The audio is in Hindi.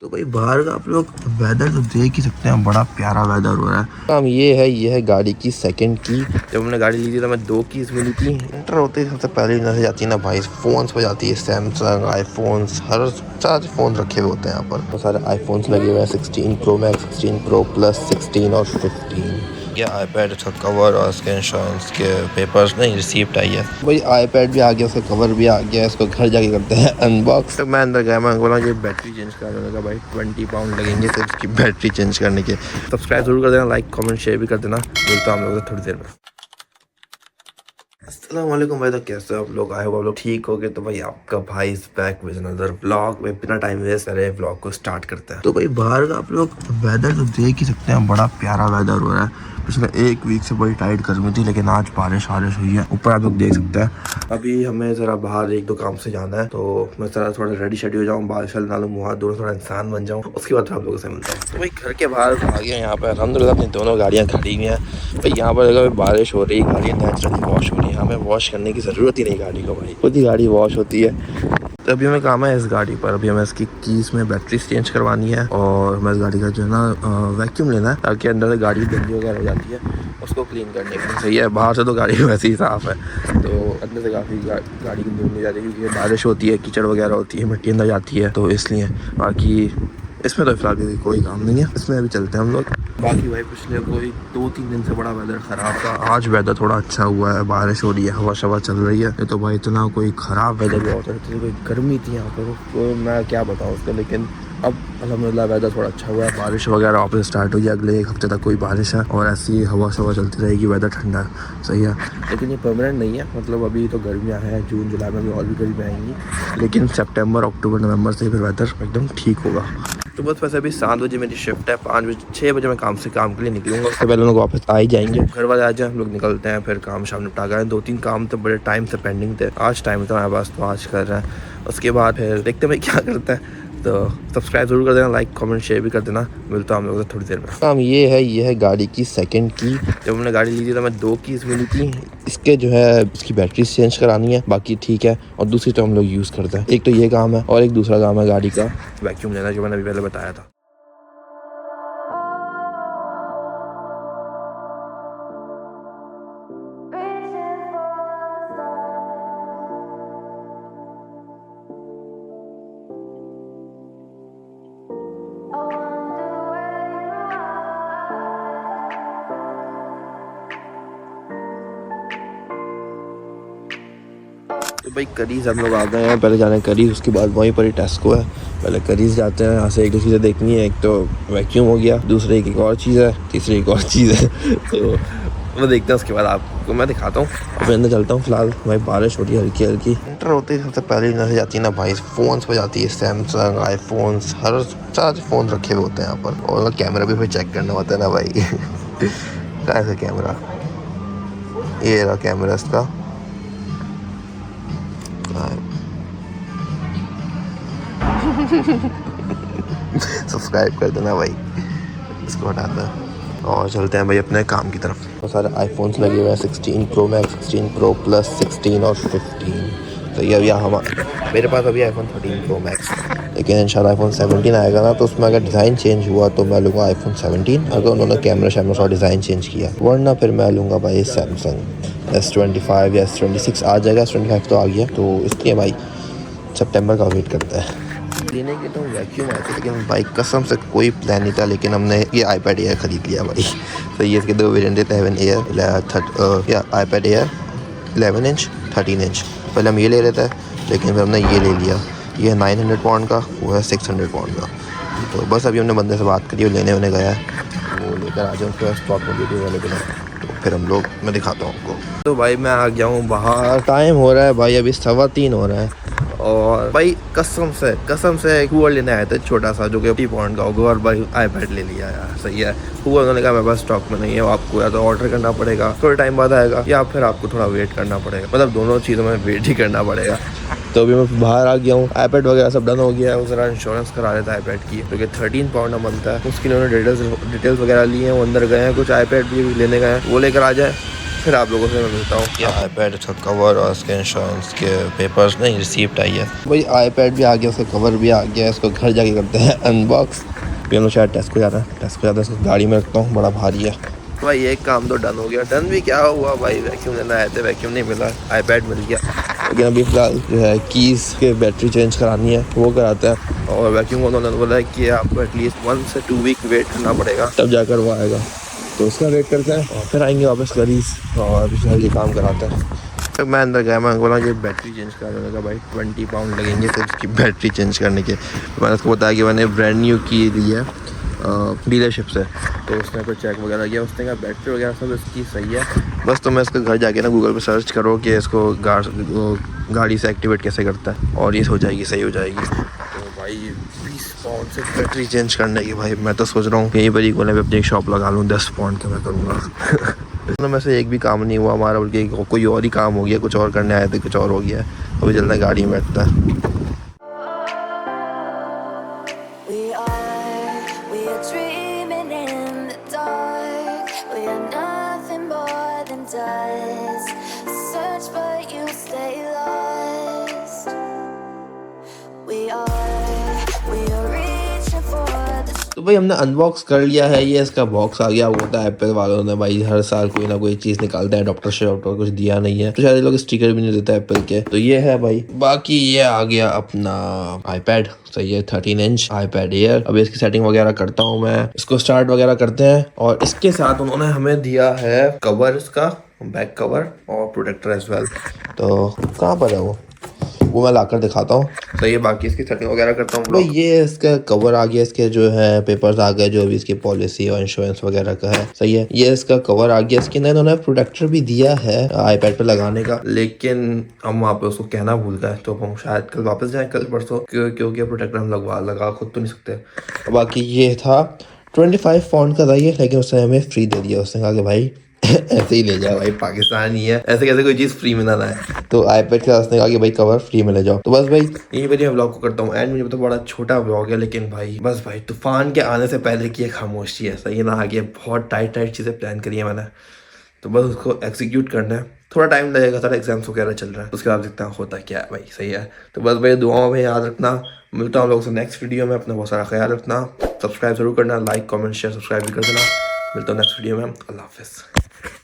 तो भाई बाहर का आप लोग वेदर तो देख ही सकते हैं, बड़ा प्यारा वेदर हो रहा है। काम ये है गाड़ी की सेकंड की। जब हमने गाड़ी ली थी तो मैं 2 कीज मिली थी। एंटर होते ही सबसे पहले नजर जाती है ना भाई फोन्स पे जाती है। सैमसंग आईफोन्स हर सारे फोन रखे हुए होते हैं यहाँ पर। बहुत सारे आईफोन्स लगे हुए हैं, 16 प्रो मैक्स, 16 प्रो प्लस, 16 और 15। ये आईपैड का कवर और उसके इंश्योरेंस के पेपर्स नहीं रिसीप्ट आई है भाई। आईपैड भी आ गया, उसका कवर भी आ गया। इसको घर जाके करते हैं अनबॉक्स। तो मैं अंदर गया, मैं बोला ये बैटरी चेंज कराने का भाई 20 पाउंड लगेंगे सिर्फ इसकी बैटरी चेंज करने के। सब्सक्राइब जरूर कर देना, लाइक कमेंट शेयर भी कर देना। मिलता हूँ हम लोग थोड़ी देर में। अस्सलाम वालेकुम भाई, तो कैसे हो आप लोग? आए हो आप लोग ठीक हो गए? तो भाई आपका भाई is back with another vlog. भाई बिना टाइम वेस्ट करे व्लॉग को स्टार्ट करते हैं। तो भाई बाहर का आप लोग वेदर तो देख ही सकते हैं, बड़ा प्यारा वेदर हो रहा है। पिछले एक वीक से बड़ी टाइट गर्मी थी, लेकिन आज बारिश हुई है। ऊपर आप लोग देख सकते हैं। अभी हमें जरा बाहर एक दो काम से जाना है, तो मैं जरा थोड़ा रेडी शेडी हो जाऊँ, बाल शल डालूँ, मुँह हाथ धोऊं, थोड़ा इंसान बन जाऊँ, उसके बाद आप लोगों से मिलता हूँ। तो भाई घर के बाहर आ गया। यहाँ पे अल्हम्दुलिल्लाह अपनी दोनों गाड़ियाँ खड़ी हुई हैं। भाई यहाँ पर अगर बारिश हो रही है, गाड़ियाँ नेचुरली वॉश हो रही है। हमें वॉश करने की ज़रूरत ही नहीं गाड़ी को, भाई खुद ही गाड़ी वॉश होती है। तो अभी हमें काम है इस गाड़ी पर। अभी हमें इसकी कीज में बैटरी चेंज करवानी है, और हमें इस गाड़ी का जो है ना वैक्यूम लेना है, ताकि अंदर से गाड़ी गंदी वगैरह हो जाती है उसको क्लीन करने के लिए। सही है, बाहर से तो गाड़ी वैसे ही साफ़ है, तो अंदर से काफ़ी गाड़ी गंदी होने जाती है, क्योंकि बारिश होती है, कीचड़ वगैरह होती है, मिट्टी अंदर जाती है, तो इसलिए। बाकी इसमें तो फिलहाल कोई काम नहीं है, इसमें अभी चलते हैं हम लोग। बाकी भाई पिछले कोई 2-3 दिन से बड़ा वेदर ख़राब था। आज वेदर थोड़ा अच्छा हुआ है, बारिश हो रही है, हवा शवा चल रही है। ये तो भाई इतना कोई ख़राब वेदर भी होता है, इतनी कोई गर्मी थी यहाँ पर, तो मैं क्या बताऊँ उसका। लेकिन अब अल्हम्दुलिल्लाह वेदर थोड़ा अच्छा हुआ है, बारिश वगैरह वापस स्टार्ट हुई है। अगले 1 हफ्ते तक कोई बारिश है, और ऐसी हवा शवा चलती रहेगी, वेदर ठंडा है। सही है, लेकिन ये परमानेंट नहीं है। मतलब अभी तो गर्मियाँ हैं, जून जुलाई में भी और भी गर्मी आएंगी, लेकिन सितंबर अक्टूबर नवंबर से फिर वेदर एकदम ठीक होगा। तो बस वैसे अभी 7 बजे मेरी शिफ्ट है, 6 बजे मैं काम के लिए निकलूँगा। उससे पहले लोग वापस आ ही जाएंगे, घर वाले आ जाए, हम लोग निकलते हैं, फिर काम शाम निपटा गए। 2-3 काम तो बड़े टाइम से पेंडिंग थे, आज टाइम था हमारे पास, तो आज कर रहे हैं। उसके बाद फिर देखते हैं भाई क्या करता है। तो सब्सक्राइब जरूर कर देना, लाइक कमेंट शेयर भी कर देना। मिलता हूँ हम लोग थोड़ी देर में। काम ये है गाड़ी की सेकंड की। जब हमने गाड़ी ली थी तो मैं 2 कीज मिली थी। इसके जो है इसकी बैटरी चेंज करानी है, बाकी ठीक है। और दूसरी तो हम लोग यूज़ करते हैं। एक तो ये काम है, और एक दूसरा काम है गाड़ी का वैक्यूम लेना, जो मैंने अभी पहले बताया था। तो भाई करीज हम लोग आ गए हैं। पहले जाना है करीज, उसके बाद वहीं पर ही टेस्को है। पहले करीज जाते हैं, यहाँ से एक दो चीज़ें देखनी है। एक तो वैक्यूम हो गया, दूसरे एक और चीज़ है, तीसरी एक और चीज़ है। तो वो देखते हैं, उसके बाद आपको मैं दिखाता हूँ। अब अंदर चलता हूँ। फिलहाल भाई बारिश हो रही है हल्की हल्की। एंटर होते ही सबसे पहले नजर जाती है ना भाई फ़ोन्स पे जाती है। सैमसंग आईफोन्स हर सारे फ़ोन रखे हुए होते हैं यहाँ पर, और कैमरा भी फिर चेक करना होता है ना भाई। कैसा कैमरा, ये रहा कैमरा इसका। सब्सक्राइब कर देना भाई, इसको हटाता है। और चलते हैं भाई अपने काम की तरफ। बहुत सारे आईफोन्स लगे हुए हैं, 16 प्रो मैक्स, 16 प्रो प्लस, 16 और 15। तो ये अभी मेरे पास अभी आईफोन 13 प्रो मैक्स, लेकिन इंशाल्लाह आईफोन 17 आएगा ना, तो उसमें अगर डिज़ाइन चेंज हुआ तो मैं लूँगा आईफोन 17, अगर उन्होंने कैमरा शैमरा और डिज़ाइन चेंज किया। वरना फिर मैं लूँगा भाई सैमसंग S25 या S26 आ जाएगा। S25 तो आ गया, तो इसलिए भाई सितंबर का वेट करता है। लेने के तो वैक्यूम आए थे, लेकिन भाई कसम से कोई प्लान नहीं था, लेकिन हमने ये iPad Air ख़रीद लिया भाई। तो ये इसके 2 वेरिएंट थे, 11 Air या iPad Air 11 इंच 13 इंच। पहले हम ये ले रहे थे, लेकिन फिर हमने ये ले लिया। ये 900 पाउंड का, वो है 600 पाउंड का। तो बस अभी हमने बंदे से बात करी, वो लेने होने गया है, वो लेकर आ जाए। उसके स्टॉक में भी अवेलेबल है, तो फिर हम लोग मैं दिखाता हूँ आपको। तो भाई मैं आ गया हूँ बाहर। टाइम हो रहा है भाई अभी 3:15 हो रहा है, और भाई कसम से कूलर लेने आए थे छोटा सा, जो कि 50 पाउंड का होगा, और भाई iPad ले लिया यार। सही है, कूलर उन्होंने कहा मेरे पास स्टॉक में नहीं है, आपको या तो ऑर्डर करना पड़ेगा, थोड़े टाइम बाद आएगा, या फिर आपको थोड़ा वेट करना पड़ेगा। मतलब दोनों चीज़ों में वेट ही करना पड़ेगा। तो अभी मैं बाहर आ गया हूँ, iPad वगैरह सब डन हो गया है। वो ज़रा इंश्योरेंस करा लेता है iPad की, क्योंकि 13 पाउंड बनता है। उसके लिए उन्होंने डिटेल्स वगैरह लिए हैं, वो अंदर गए हैं, कुछ iPad भी लेने गए हैं, वो लेकर आ जाए फिर आप लोगों से मैं मिलता हूँ। कि आईपैड का कवर और इसके इंश्योरेंस के पेपर्स नहीं, रिसीप्ट आई है भाई। आईपैड भी आ गया, उसका कवर भी आ गया। इसको घर जाके करते हैं अनबॉक्स। हम लोग शायद टेस्ट को जाना है, टेस्ट को जाता है, इसको गाड़ी में रखता हूँ, बड़ा भारी है भाई। एक काम तो डन हो गया। डन भी क्या हुआ भाई, वैक्यूम लेना आए थे, वैक्यूम नहीं मिला, आईपैड मिल गया। लेकिन अभी फिलहाल जो है कीज़ के बैटरी चेंज करानी है, वो कराता है। और वैक्यूम उन्होंने बोला है कि आपको एटलीस्ट 1 से 2 वीक वेट करना पड़ेगा, तब जाकर वो आएगा। तो उसका वेट करते हैं और फिर आएंगे वापस करीज और फिर ये काम कराते हैं। फिर मैं अंदर गया, मैं बोला ये बैटरी चेंज कराने लगा भाई, 20 पाउंड लगेंगे सिर्फ इसकी बैटरी चेंज करने के। मैंने उसको बताया कि मैंने ब्रांड न्यू की ली है डीलरशिप से। तो उसने फिर चेक वगैरह किया, उसने कहा बैटरी वगैरह सब इसकी सही है। बस तो मैं इसको घर जाके ना गूगल पे सर्च करो कि इसको गाड़ी से एक्टिवेट कैसे करता है, और ये हो जाएगी, सही हो जाएगी। तो भाई 20 पाउंड से बैटरी चेंज करने की भाई, मैं तो सोच रहा हूँ यहीं पर ही कोने पे अपनी एक शॉप लगा लूँ, 10 पाउंड का मैं करूँगा। इसमें में से एक भी काम नहीं हुआ हमारा, बल्कि कोई और ही काम हो गया, कुछ और करने आए थे, कुछ और हो गया। अभी चलना गाड़ी में बैठता है। तो भाई हमने अनबॉक्स कर लिया है, ये इसका बॉक्स आ गया। वो होता है एप्पल वालों ने भाई हर साल कोई ना कोई चीज़ निकालता है, डॉक्टर से डॉक्टर कुछ दिया नहीं है, तो शायद ये लोग स्टिकर भी नहीं देता एप्पल के। तो ये है भाई। बाकी ये आ गया अपना आईपैड, सही है, 13 इंच आईपैड एयर। अभी इसकी सेटिंग वगैरह करता हूँ मैं, इसको स्टार्ट वगैरह करते हैं। और इसके साथ उन्होंने हमें दिया है कवर, इसका बैक कवर और प्रोटेक्टर एज वेल। तो कहाँ पर है वो मैं लाकर दिखाता हूँ। तो ये बाकी इसकी सेटिंग वगैरह करता हूँ भाई। ये इसका कवर आ गया, इसके जो है पेपर्स आ गए, जो भी इसकी पॉलिसी और इंश्योरेंस वगैरह का है, सही है। ये इसका कवर आ गया, इसके अंदर इन्होंने प्रोटेक्टर भी दिया है आईपैड पे लगाने का, लेकिन हम वहाँ पे उसको कहना भूल गए। तो हम शायद कल वापस जाएं, कल परसों, क्योंकि प्रोटेक्टर हम लगा खुद तो नहीं सकते। बाकी ये था 25 पाउंड का था ये, लेकिन उसने हमें फ्री दे दिया। उसने कहा कि भाई ऐसे ही ले जाओ भाई, पाकिस्तान ही है, ऐसे कैसे कोई चीज़ फ्री में ना लाए। तो आईपैड के उसने कहा कि भाई कवर फ्री में ले जाओ। तो बस भाई यहीं पर मैं व्लॉग को करता हूँ एंड। मुझे तो बड़ा छोटा व्लॉग है, लेकिन भाई बस भाई तूफान के आने से पहले की एक खामोशी है, सही ना। आगे बहुत टाइट चीज़ें प्लान करी है मैंने, तो बस उसको एग्जीक्यूट करना है। थोड़ा टाइम लगेगा, सारा एग्जाम्स वगैरह चल रहा है, उसके बाद देखता हूँ होता क्या है भाई, सही है। तो बस भाई दुआओं में याद रखना। मिलता हूँ लोगों से नेक्स्ट वीडियो में। अपना बहुत सारा ख्याल रखना, सब्सक्राइब जरूर करना, लाइक कमेंट शेयर सब्सक्राइब भी कर देना। मिलता हूँ नेक्स्ट वीडियो में। अल्लाह हाफिज़।